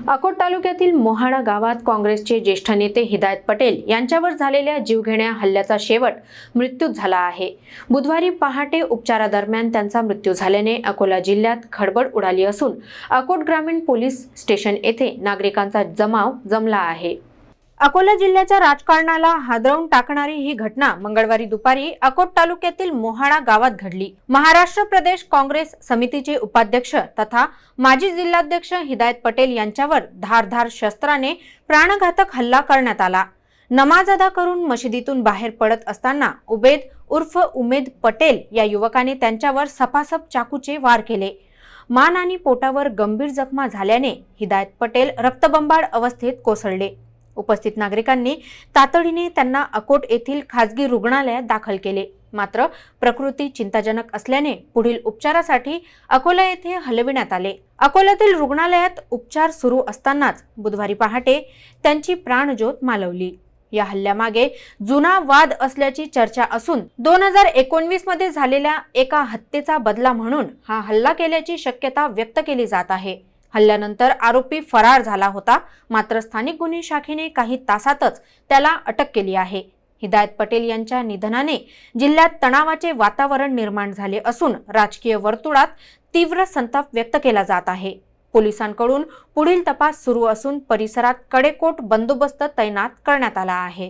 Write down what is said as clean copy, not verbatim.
अकोट तालुक्यातील मोहाडा गावात काँग्रेसचे ज्येष्ठ नेते हिदायत पटेल यांच्यावर झालेल्या जीवघेण्या हल्ल्याचा शेवट मृत्यू झाला आहे। बुधवारी पहाटे उपचारादरम्यान त्यांचा मृत्यू झाल्याने अकोला जिल्ह्यात खळबळ उडाली असून अकोट ग्रामीण पोलीस स्टेशन येथे नागरिकांचा जमाव जमला आहे। अकोला जिल्ह्याच्या राजकारणाला हादरवून टाकणारी ही घटना मंगळवारी दुपारी अकोट तालुक्यातील मोहाडा गावात घडली। महाराष्ट्र प्रदेश काँग्रेस समितीचे उपाध्यक्ष तथा माजी जिल्हाध्यक्ष हिदायत पटेल यांच्यावर धारदार शस्त्राने प्राणघातक हल्ला करण्यात आला। नमाज अदा करून मशिदीतून बाहेर पडत असताना उबेद उर्फ उमेद पटेल या युवकाने त्यांच्यावर सपासप चाकूचे वार केले। मान आणि पोटावर गंभीर जखमा झाल्याने हिदायत पटेल रक्तबंबाळ अवस्थेत कोसळले। उपस्थित नागरिकांनी तातडीने त्यांना अकोट येथील खासगी रुग्णालयात दाखल केले, मात्र प्रकृती चिंताजनक असल्याने पुढील उपचारासाठी अकोला येथे हलविण्यात आले। अकोल्यातील रुग्णालयात उपचार सुरू असतानाच बुधवारी पहाटे त्यांची प्राणज्योत मालवली। या हल्ल्यामागे जुना वाद असल्याची चर्चा असून 2019 मध्ये झालेल्या एका हत्येचा बदला म्हणून हा हल्ला केल्याची शक्यता व्यक्त केली जात आहे। हल्ल्यानंतर आरोपी फरार झाला होता, मात्र स्थानिक गुन्हे शाखेने काही तासातच त्याला अटक केली आहे। हिदायत पटेल यांच्या निधनाने जिल्ह्यात तणावाचे वातावरण निर्माण झाले असून राजकीय वर्तुळात तीव्र संताप व्यक्त केला जात आहे। पोलिसांकडून पुढील तपास सुरू असून परिसरात कडेकोट बंदोबस्त तैनात करण्यात आला आहे।